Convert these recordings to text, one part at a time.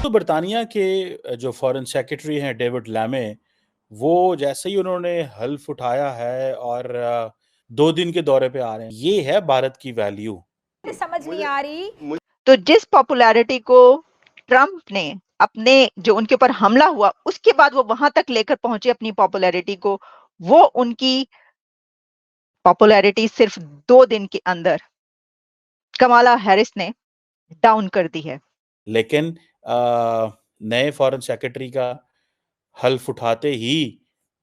तो बरतानिया के जो फॉरेन सेक्रेटरी हैं डेविड लैमे, वो जैसे ही उन्होंने हल्फ उठाया है और 2 दिन के दौरे पे आ रहे हैं, ये है भारत की वैल्यू। समझ नहीं आ रही। तो जिस पॉपुलैरिटी को ट्रम्प ने अपने जो उनके ऊपर हमला हुआ उसके बाद वो वहां तक लेकर पहुंचे अपनी पॉपुलैरिटी को, वो उनकी पॉपुलैरिटी सिर्फ 2 दिन के अंदर कमाला हैरिस ने डाउन कर दी है। लेकिन नए फॉरेन सेक्रेटरी का हल्फ उठाते ही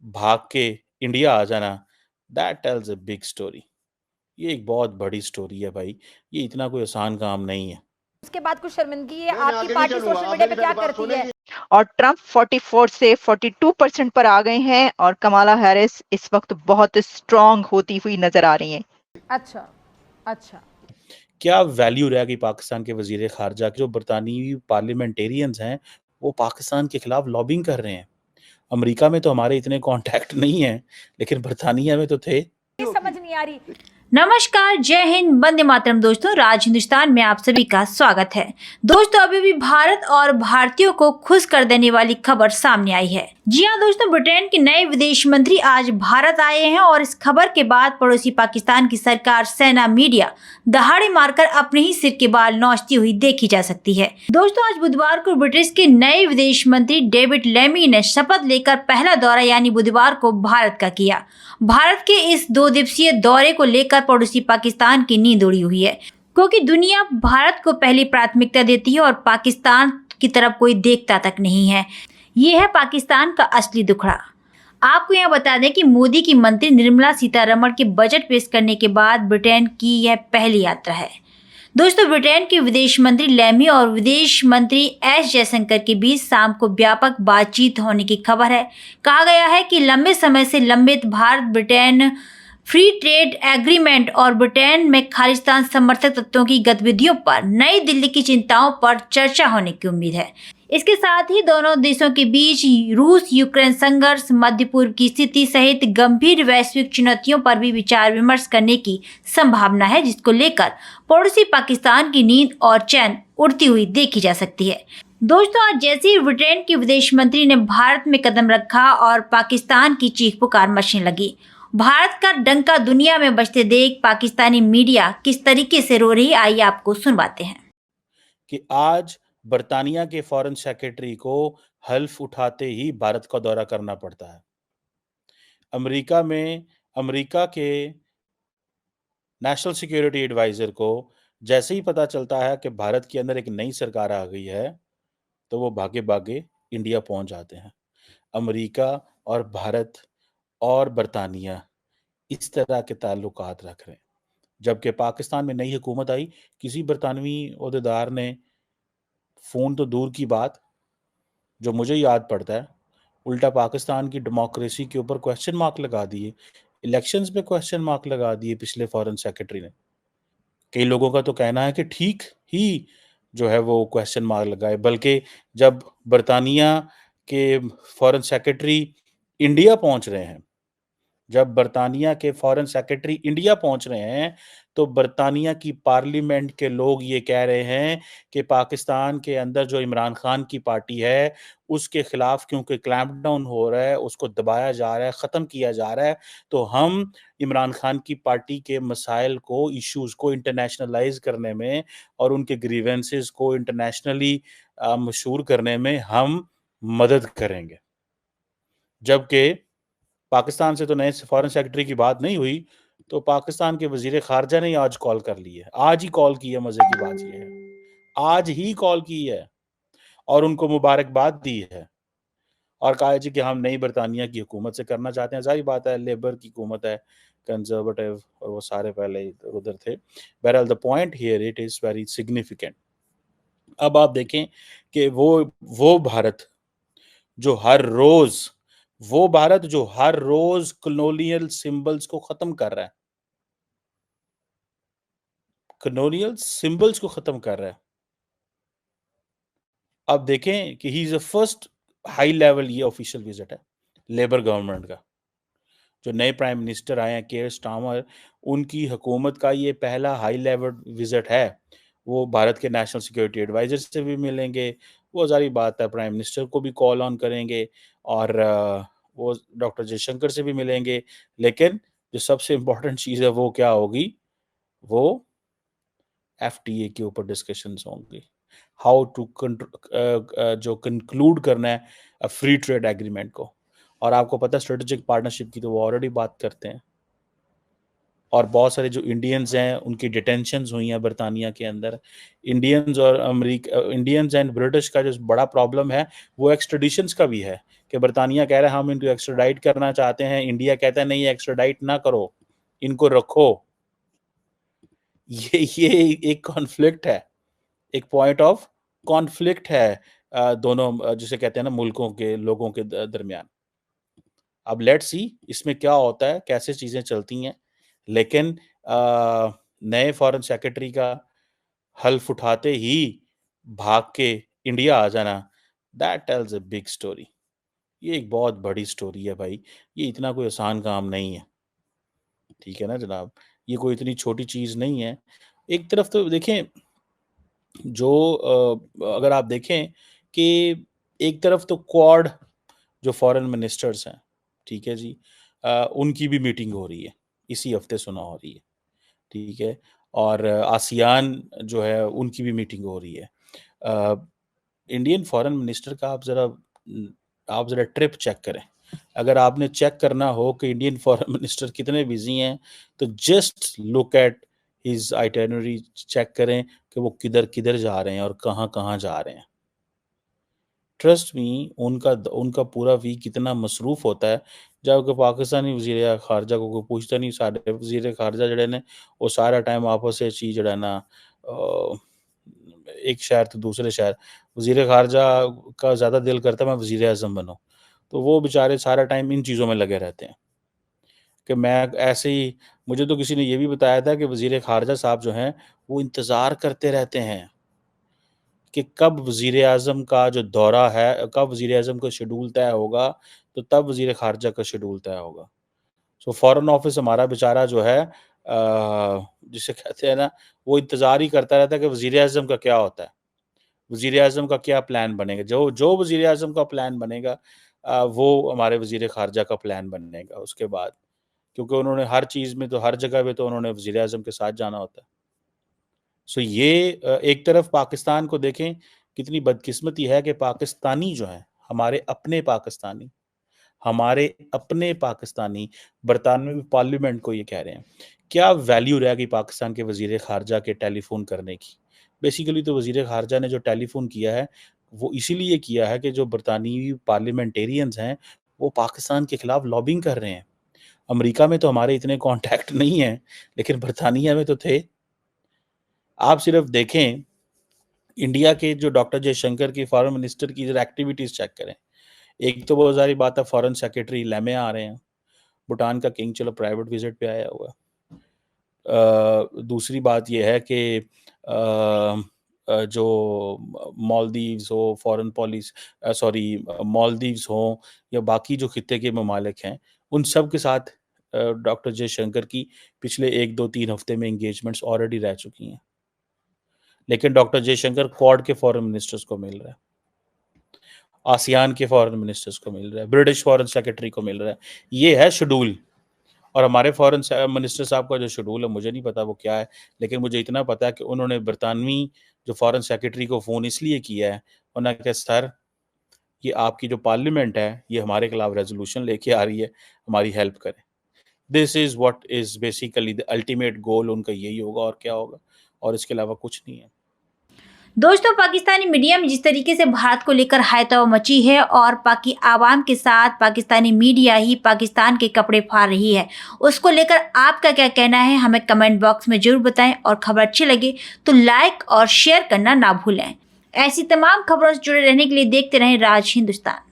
भाग के इंडिया आ जाना, that tells a big story. ये एक बहुत बड़ी स्टोरी है भाई, ये इतना कोई आसान काम नहीं है। उसके बाद कुछ शर्मिंदगी है, आपकी पार्टी सोशल मीडिया पे क्या करती है? और ट्रम्प 44 से 42% पर आ गए हैं और कमाला हैरिस इस वक्त बहुत स्ट्रांग होती हुई नजर आ रही हैं। अच्छा, अच्छा। क्या वैल्यू रह गई पाकिस्तान के वजीर खारजा के? जो बरतानवी पार्लियामेंटेरियंस हैं, वो पाकिस्तान के खिलाफ लॉबिंग कर रहे हैं। अमेरिका में तो हमारे इतने कॉन्टैक्ट नहीं हैं, लेकिन बरतानिया में तो थे। समझ नहीं आ रही। नमस्कार, जय हिंद, वंदे मातरम। दोस्तों, राज हिंदुस्तान में आप सभी का स्वागत है। दोस्तों, अभी भी भारत और भारतीयों को खुश कर देने वाली खबर सामने आई है। जी हां दोस्तों, ब्रिटेन के नए विदेश मंत्री आज भारत आए हैं और इस खबर के बाद पड़ोसी पाकिस्तान की सरकार, सेना, मीडिया दहाड़े मारकर अपने ही सिर के बाल नोचती हुई देखी जा सकती है। दोस्तों, आज बुधवार को ब्रिटिश के नए विदेश मंत्री डेविड लेमी ने शपथ लेकर पहला दौरा यानी बुधवार को भारत का किया। भारत के इस 2 दिवसीय दौरे को लेकर पड़ोसी पाकिस्तान की नींद उड़ी हुई है, क्योंकि दुनिया भारत को पहली प्राथमिकता देती है और पाकिस्तान की तरफ कोई देखता तक नहीं है। ये है पाकिस्तान का असली दुखड़ा। आपको यहाँ बता दें कि मोदी की मंत्री निर्मला सीतारमण के बजट पेश करने के बाद ब्रिटेन की यह पहली यात्रा है। दोस्तों, ब्रिटेन के विदेश मंत्री लेमी और विदेश मंत्री एस जयशंकर के बीच शाम को व्यापक बातचीत होने की खबर है। कहा गया है कि लंबे समय से लंबित Bharat Britain free trade agreement और ब्रिटेन में खालिस्तान समर्थक तत्वों की गतिविधियों पर नई दिल्ली की चिंताओं पर चर्चा होने की उम्मीद है। इसके साथ ही दोनों देशों के बीच रूस यूक्रेन संघर्ष, मध्य पूर्व की स्थिति सहित गंभीर वैश्विक चुनौतियों पर भी विचार विमर्श करने की संभावना है, जिसको लेकर पड़ोसी पाकिस्तान की नींद और चैन उड़ती हुई देखी जा सकती है। दोस्तों, आज जैसे ही ब्रिटेन के विदेश मंत्री ने भारत में कदम रखा और पाकिस्तान की चीख पुकार मचने लगी। भारत का डंका दुनिया में बजते देख पाकिस्तानी मीडिया किस तरीके से रो रही, आइए आपको सुनवाते हैं। कि आज बरतानिया के फॉरेन सेक्रेटरी को हल्फ उठाते ही भारत का दौरा करना पड़ता है। अमेरिका के नेशनल सिक्योरिटी एडवाइजर को जैसे ही पता चलता है कि भारत के अंदर एक नई सरकार आ गई है, तो वो भागे भागे इंडिया पहुंच जाते हैं। अमेरिका और भारत और बरतानिया इस तरह के ताल्लुकात रख रहे हैं। जबकि पाकिस्तान में नई हुकूमत आई, किसी बरतानवी ओहदेदार ने फ़ोन तो दूर की बात, जो मुझे याद पड़ता है, उल्टा पाकिस्तान की डेमोक्रेसी के ऊपर क्वेश्चन मार्क लगा दिए, इलेक्शंस पे क्वेश्चन मार्क लगा दिए पिछले फॉरेन सेक्रेटरी ने। कई लोगों का तो कहना है कि ठीक ही जो है वो क्वेश्चन मार्क लगाए, बल्कि जब बरतानिया के फॉरेन सेक्रेटरी इंडिया पहुंच रहे हैं, जब बरतानिया के फॉरेन सेक्रेटरी इंडिया पहुंच रहे हैं, तो बरतानिया की पार्लियामेंट के लोग ये कह रहे हैं कि पाकिस्तान के अंदर जो इमरान खान की पार्टी है, उसके खिलाफ क्योंकि क्लैम्पडाउन हो रहा है, उसको दबाया जा रहा है, ख़त्म किया जा रहा है, तो हम इमरान खान की पार्टी के मसाइल को, इश्यूज़ को इंटरनेशनलाइज़ करने में और उनके ग्रीवेंसेस को इंटरनेशनली मशहूर करने में हम मदद करेंगे। जबकि पाकिस्तान से तो नए फॉरेन सेक्रेटरी की बात नहीं हुई, तो पाकिस्तान के वज़ीर ख़ारजा ने आज कॉल कर ली है। आज ही कॉल की है, मज़े की बात ये है। आज ही कॉल की है और उनको मुबारकबाद दी है और कहा है जी कि हम नई बरतानिया की हुकूमत से करना चाहते हैं। ज़ाहिर बात है, लेबर की हुकूमत है, कंज़र्वेटिव, और वो सारे पहले इधर-उधर थे। बहरहाल the point here it is very significant. अब आप देखें कि वो भारत जो हर रोज कॉलोनियल सिंबल्स को खत्म कर रहा है, कॉलोनियल सिंबल्स को खत्म कर रहा है। अब देखें कि he is the first high level, ये ऑफिशियल विजिट है लेबर गवर्नमेंट का। जो नए प्राइम मिनिस्टर आए हैं केयर स्टार्मर, उनकी हुकूमत का ये पहला हाई लेवल विजिट है। वो भारत के नेशनल सिक्योरिटी एडवाइजर से भी मिलेंगे, वो सारी बात है, प्राइम मिनिस्टर को भी कॉल ऑन करेंगे और वो डॉक्टर जयशंकर से भी मिलेंगे। लेकिन जो सबसे इम्पोर्टेंट चीज़ है वो क्या होगी, वो एफटीए के ऊपर डिस्कशंस होंगी, हाउ टू जो कंक्लूड करना है फ्री ट्रेड एग्रीमेंट को। और आपको पता है स्ट्रेटेजिक पार्टनरशिप की तो वो ऑलरेडी बात करते हैं, और बहुत सारे जो इंडियंस हैं उनकी डिटेंशंस हुई हैं बरतानिया के अंदर। इंडियंस एंड ब्रिटिश का जो बड़ा प्रॉब्लम है वो एक्सट्रेडिशंस का भी है, कि बरतानिया कह रहा है हम इनको एक्सट्राडाइट करना चाहते हैं, इंडिया कहता है नहीं एक्सट्राडाइट ना करो, इनको रखो। ये एक कॉन्फ्लिक्ट है, एक पॉइंट ऑफ कॉन्फ्लिक्ट है दोनों जिसे कहते हैं ना मुल्कों के लोगों के दरमियान। अब लेट्स सी इसमें क्या होता है, कैसे चीजें चलती हैं। लेकिन नए फॉरेन सेक्रेटरी का हल्फ उठाते ही भाग के इंडिया आ जाना, that tells a big story. ये एक बहुत बड़ी स्टोरी है भाई, ये इतना कोई आसान काम नहीं है, ठीक है ना जनाब, ये कोई इतनी छोटी चीज नहीं है। एक तरफ तो देखें जो अगर आप देखें कि एक तरफ तो क्वाड जो फॉरेन मिनिस्टर्स हैं, ठीक है जी, उनकी भी मीटिंग हो रही है, इसी हफ्ते सुना हो रही है, ठीक है। और आसियान जो है उनकी भी मीटिंग हो रही है। इंडियन फॉरेन मिनिस्टर का आप ज़रा ट्रिप चेक करें। अगर आपने चेक करना हो कि इंडियन फॉरेन मिनिस्टर कितने बिजी हैं, तो just look at his itinerary, check करें कि वो किधर किधर जा रहे हैं और कहाँ कहाँ जा रहे हैं। ट्रस्ट मी, उनका पूरा वीक कितना मसरूफ होता है, जबकि पाकिस्तानी वज़ीर खारजा को कोई पूछता नहीं। साढ़े वज़ीर खारजा जड़े ने वो सारा टाइम आपस में चीज जड़ा ना एक शहर तो दूसरे शहर, वज़ीर खारजा का ज़्यादा दिल करता है मैं वज़ीर आज़म बनूं, तो वो बेचारे सारा टाइम इन चीज़ों में लगे रहते हैं। कि मैं ऐसे ही, मुझे तो किसी ने ये भी बताया था कि वज़ीर खारजा साहब जो हैं वो इंतज़ार करते रहते हैं कि कब वज़ीर आज़म का जो दौरा है, कब वज़ीर आज़म का शेड्यूल तय होगा, तो तब वज़ीर खारजा का शेड्यूल तय होगा। सो फॉरेन ऑफिस हमारा बेचारा जो है जिसे कहते हैं ना, वो इंतज़ार ही करता रहता है कि वज़ीर आज़म का क्या होता है, वज़ीर आज़म का क्या प्लान बनेगा। जो वज़ीर आज़म का प्लान बनेगा वो हमारे वज़ीर खारजा का प्लान बनेगा उसके बाद, क्योंकि उन्होंने हर चीज़ में तो हर जगह पे तो उन्होंने वज़ीर आज़म के साथ जाना होता है। सो ये एक तरफ पाकिस्तान को देखें, कितनी बदकिस्मती है कि पाकिस्तानी जो हैं, हमारे अपने पाकिस्तानी बरतानवी पार्लियामेंट को ये कह रहे हैं। क्या वैल्यू रह गई पाकिस्तान के वज़ीर खारजा के टेलीफ़ोन करने की? बेसिकली तो वज़ीर खारजा ने जो टेलीफ़ोन किया है, वो इसीलिए किया है कि जो बरतानवी पार्लियामेंटेरियंस हैं, वो पाकिस्तान के खिलाफ लॉबिंग कर रहे हैं। अमेरिका में तो हमारे इतने कॉन्टैक्ट नहीं हैं, लेकिन बरतानिया में तो थे। आप सिर्फ देखें, इंडिया के जो डॉक्टर जयशंकर की फॉरेन मिनिस्टर की ज़रा एक्टिविटीज़ चेक करें। एक तो बहुत सारी बात है, फॉरेन सेक्रेटरी लेमे आ रहे हैं, भूटान का किंग चलो प्राइवेट विजिट पे आया हुआ है। दूसरी बात ये है कि जो मालदीव्स हो, फॉरेन मालदीव्स हो या बाकी जो खित्ते के ममालिक हैं, उन सब के साथ डॉक्टर जयशंकर की पिछले 1, 2, 3 हफ्ते में एंगेजमेंट्स ऑलरेडी रह चुकी हैं। लेकिन डॉक्टर जयशंकर क्वाड के फॉरेन मिनिस्टर्स को मिल रहा है, आसियान के फॉरेन मिनिस्टर्स को मिल रहा है, ब्रिटिश फॉरेन सेक्रेटरी को मिल रहा है। ये है शेड्यूल। और हमारे फॉरेन मिनिस्टर साहब का जो शेड्यूल है मुझे नहीं पता वो क्या है, लेकिन मुझे इतना पता है कि उन्होंने बरतानवी जो फॉरेन सेक्रेटरी को फ़ोन इसलिए किया है, उन्होंने कहा सर ये आपकी जो पार्लियामेंट है ये हमारे खिलाफ रेजोल्यूशन लेके आ रही है, हमारी हेल्प करें। This is what is basically the ultimate goal, उनका यही होगा और क्या होगा, और इसके अलावा कुछ नहीं है। दोस्तों, पाकिस्तानी मीडिया में जिस तरीके से भारत को लेकर हायतौ मची है और पाकि आवाम के साथ पाकिस्तानी मीडिया ही पाकिस्तान के कपड़े फाड़ रही है, उसको लेकर आपका क्या कहना है हमें कमेंट बॉक्स में जरूर बताएं। और खबर अच्छी लगे तो लाइक और शेयर करना ना भूलें। ऐसी तमाम खबरों से जुड़े रहने के लिए देखते रहें राज हिंदुस्तान।